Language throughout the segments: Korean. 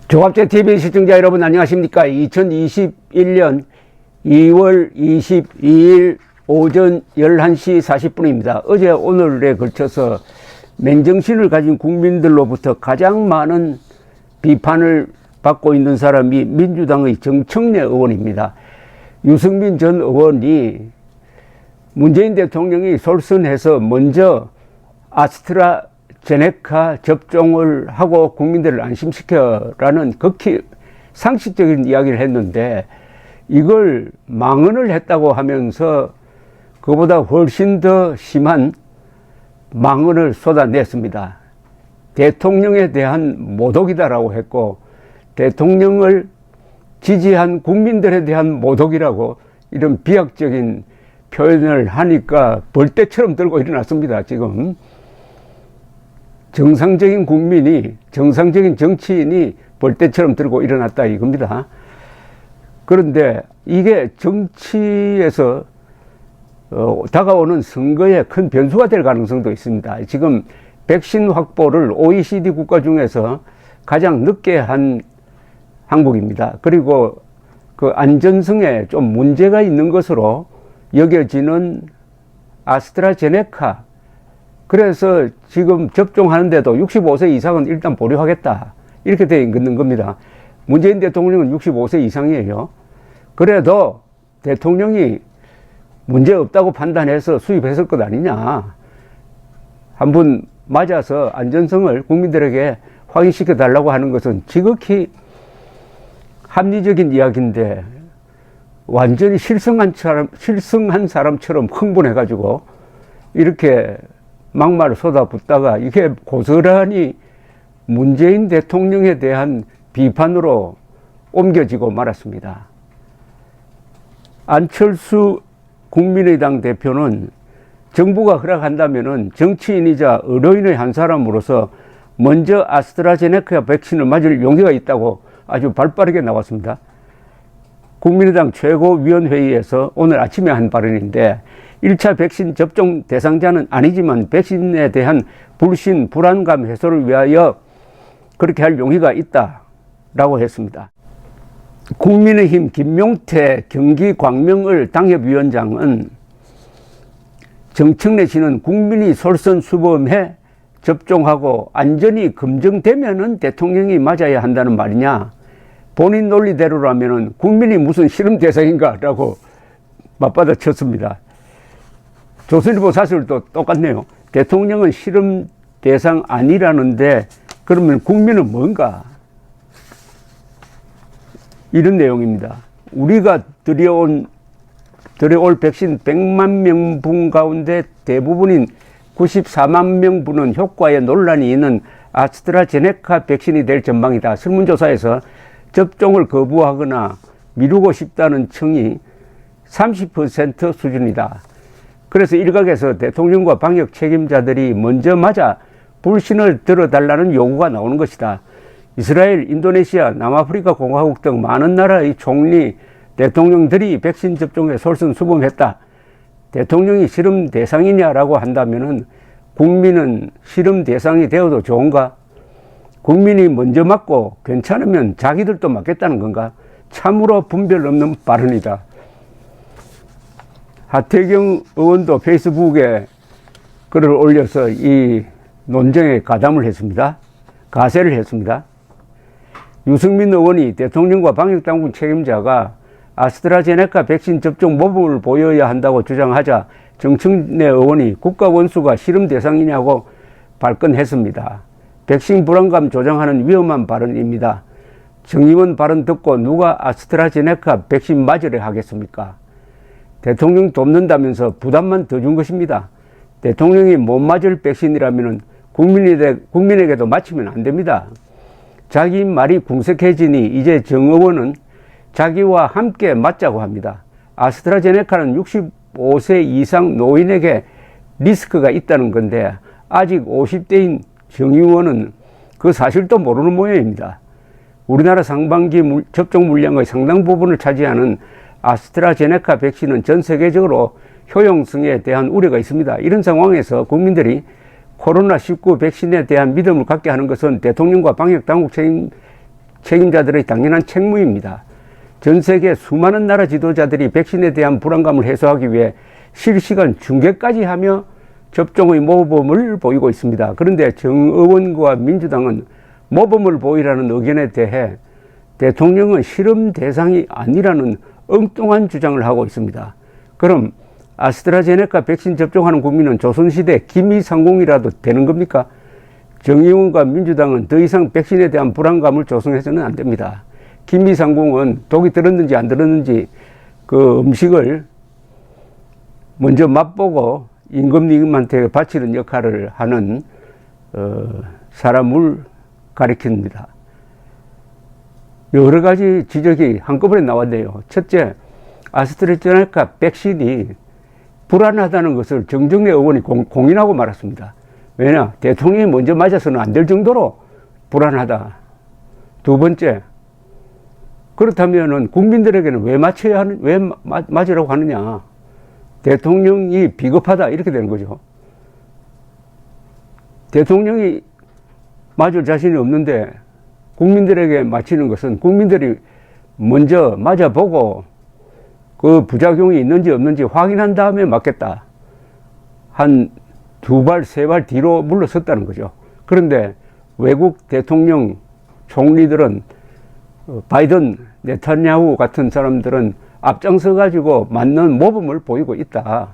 조갑제TV 시청자 여러분 안녕하십니까. 2021년 2월 22일 오전 11시 40분입니다. 어제 오늘에 걸쳐서 맨정신을 가진 국민들로부터 가장 많은 비판을 받고 있는 사람이 민주당의 정청래 의원입니다. 유승민 전 의원이 문재인 대통령이 솔선해서 먼저 아스트라제네카 접종을 하고 국민들을 안심시켜라는 극히 상식적인 이야기를 했는데, 이걸 망언을 했다고 하면서 그보다 훨씬 더 심한 망언을 쏟아냈습니다. 대통령에 대한 모독이다라고 했고, 대통령을 지지한 국민들에 대한 모독이라고 이런 비약적인 표현을 하니까 벌떼처럼 들고 일어났습니다. 지금 정상적인 국민이, 정상적인 정치인이 벌떼처럼 들고 일어났다 이겁니다. 그런데 이게 정치에서 다가오는 선거에 큰 변수가 될 가능성도 있습니다. 지금 백신 확보를 OECD 국가 중에서 가장 늦게 한 한국입니다. 그리고 그 안전성에 좀 문제가 있는 것으로 여겨지는 아스트라제네카, 그래서 지금 접종하는데도 65세 이상은 일단 보류하겠다 이렇게 되어 있는 겁니다. 문재인 대통령은 65세 이상이에요. 그래도 대통령이 문제 없다고 판단해서 수입했을 것 아니냐, 한번 맞아서 안전성을 국민들에게 확인시켜 달라고 하는 것은 지극히 합리적인 이야기인데, 완전히 실성한 사람처럼 흥분해가지고 이렇게 막말을 쏟아붓다가 이게 고스란히 문재인 대통령에 대한 비판으로 옮겨지고 말았습니다. 안철수 국민의당 대표는 정부가 허락한다면은 정치인이자 의료인의 한 사람으로서 먼저 아스트라제네카 백신을 맞을 용기가 있다고 아주 발빠르게 나왔습니다. 국민의당 최고위원회의에서 오늘 아침에 한 발언인데, 1차 백신 접종 대상자는 아니지만 백신에 대한 불신, 불안감 해소를 위하여 그렇게 할 용의가 있다라고 했습니다. 국민의힘 김용태 경기 광명을 당협위원장은 정청래 씨는 국민이 솔선수범해 접종하고 안전이 검증되면은 대통령이 맞아야 한다는 말이냐, 본인 논리대로라면은 국민이 무슨 실험 대상인가 라고 맞받아 쳤습니다. 조선일보 사설도 똑같네요. 대통령은 실험 대상 아니라는데 그러면 국민은 뭔가, 이런 내용입니다. 우리가 들여올 백신 100만 명분 가운데 대부분인 94만 명분은 효과에 논란이 있는 아스트라제네카 백신이 될 전망이다. 설문조사에서 접종을 거부하거나 미루고 싶다는 청이 30% 수준이다. 그래서 일각에서 대통령과 방역 책임자들이 먼저 맞아 불신을 들어달라는 요구가 나오는 것이다. 이스라엘, 인도네시아, 남아프리카 공화국 등 많은 나라의 총리, 대통령들이 백신 접종에 솔선수범했다. 대통령이 실험 대상이냐라고 한다면은 국민은 실험 대상이 되어도 좋은가? 국민이 먼저 맞고 괜찮으면 자기들도 맞겠다는 건가? 참으로 분별 없는 발언이다. 하태경 의원도 페이스북에 글을 올려서 이 논쟁에 가담을 했습니다. 가세를 했습니다. 유승민 의원이 대통령과 방역당국 책임자가 아스트라제네카 백신 접종 모범을 보여야 한다고 주장하자 정청래 의원이 국가 원수가 실험 대상이냐고 발끈했습니다. 백신 불안감 조장하는 위험한 발언입니다. 정 의원 발언 듣고 누가 아스트라제네카 백신 맞으려 하겠습니까? 대통령 돕는다면서 부담만 더 준 것입니다. 대통령이 못 맞을 백신이라면 국민에게도 맞히면 안 됩니다. 자기 말이 궁색해지니 이제 정 의원은 자기와 함께 맞자고 합니다. 아스트라제네카는 65세 이상 노인에게 리스크가 있다는 건데, 아직 50대인 정 의원은 그 사실도 모르는 모양입니다. 우리나라 상반기 접종 물량의 상당 부분을 차지하는 아스트라제네카 백신은 전 세계적으로 효용성에 대한 우려가 있습니다. 이런 상황에서 국민들이 코로나19 백신에 대한 믿음을 갖게 하는 것은 대통령과 방역당국 책임자들의 당연한 책무입니다. 전 세계 수많은 나라 지도자들이 백신에 대한 불안감을 해소하기 위해 실시간 중계까지 하며 접종의 모범을 보이고 있습니다. 그런데 정 의원과 민주당은 모범을 보이라는 의견에 대해 대통령은 실험 대상이 아니라는 엉뚱한 주장을 하고 있습니다. 그럼 아스트라제네카 백신 접종하는 국민은 조선시대 김이상공이라도 되는 겁니까? 정 의원과 민주당은 더 이상 백신에 대한 불안감을 조성해서는 안 됩니다. 김이상공은 독이 들었는지 안 들었는지 그 음식을 먼저 맛보고 임금님한테 바치는 역할을 하는 사람을 가리킵니다. 여러 가지 지적이 한꺼번에 나왔네요. 첫째, 아스트라제네카 백신이 불안하다는 것을 정정래 의원이 공인하고 말았습니다. 왜냐? 대통령이 먼저 맞아서는 안 될 정도로 불안하다. 두 번째, 그렇다면은 국민들에게는 왜 맞으라고 하느냐? 대통령이 비겁하다. 이렇게 되는 거죠. 대통령이 맞을 자신이 없는데 국민들에게 맞히는 것은 국민들이 먼저 맞아보고 그 부작용이 있는지 없는지 확인한 다음에 맞겠다. 한 두 발, 세 발 뒤로 물러섰다는 거죠. 그런데 외국 대통령, 총리들은 바이든, 네타냐후 같은 사람들은 앞장서 가지고 맞는 모범을 보이고 있다.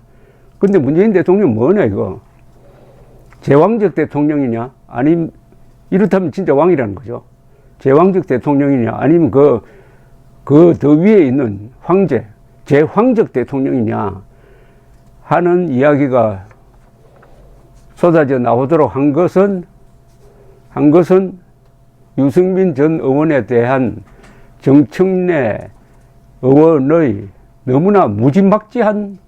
근데 문재인 대통령 뭐냐 이거? 제왕적 대통령이냐? 아니면 이렇다면 진짜 왕이라는 거죠. 제왕적 대통령이냐? 아니면 그 더 위에 있는 황제, 제황적 대통령이냐? 하는 이야기가 쏟아져 나오도록 한 것은 유승민 전 의원에 대한 정청래 의원의 너무나 무지막지한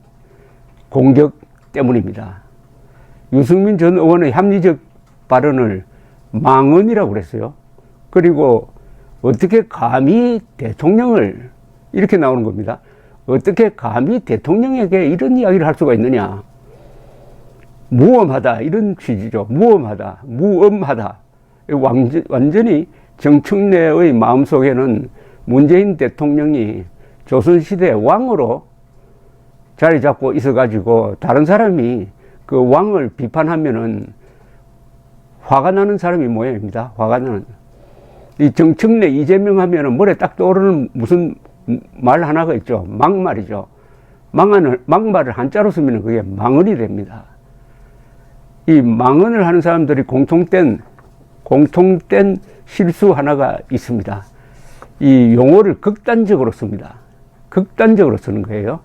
공격 때문입니다. 유승민 전 의원의 합리적 발언을 망언이라고 그랬어요. 그리고 어떻게 감히 대통령을 이렇게 나오는 겁니다. 어떻게 감히 대통령에게 이런 이야기를 할 수가 있느냐. 무엄하다 이런 취지죠. 무엄하다, 무엄하다. 완전히 정청래의 마음속에는 문재인 대통령이 조선시대 왕으로 자리 잡고 있어가지고 다른 사람이 그 왕을 비판하면은 화가 나는 사람이 모양입니다. 화가 나는. 이 정청래, 이재명 하면은 머리에 딱 떠오르는 무슨 말 하나가 있죠. 막말이죠. 막말을 한자로 쓰면 그게 망언이 됩니다. 이 망언을 하는 사람들이 공통된 실수 하나가 있습니다. 이 용어를 극단적으로 씁니다. 극단적으로 쓰는 거예요.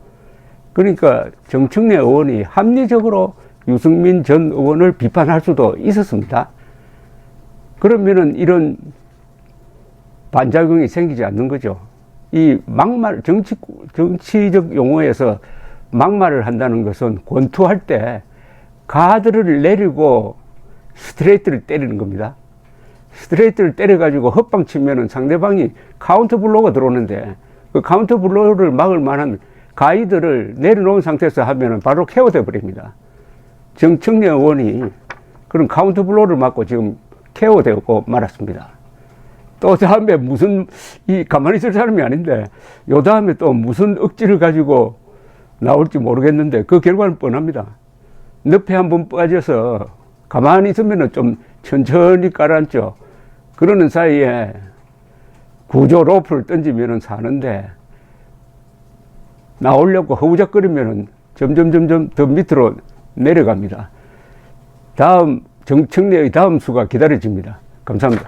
그러니까 정청래 의원이 합리적으로 유승민 전 의원을 비판할 수도 있었습니다. 그러면은 이런 반작용이 생기지 않는 거죠. 이 막말, 정치적 용어에서 막말을 한다는 것은 권투할 때 가드를 내리고 스트레이트를 때리는 겁니다. 스트레이트를 때려가지고 헛방 치면은 상대방이 카운터 블로우가 들어오는데 그 카운터 블로우를 막을 만한 가이드를 내려놓은 상태에서 하면은 바로 KO 돼 버립니다. 정청래 의원이 그런 카운터 블로우를 맞고 지금 KO 되고 말았습니다. 또 다음에 가만히 있을 사람이 아닌데 요 다음에 또 무슨 억지를 가지고 나올지 모르겠는데 그 결과는 뻔합니다. 늪에 한번 빠져서 가만히 있으면은 좀 천천히 깔아앉죠. 그러는 사이에 구조 로프를 던지면은 사는데 나오려고 허우적거리면은 점점 더 밑으로 내려갑니다. 정청래의 다음 수가 기다려집니다. 감사합니다.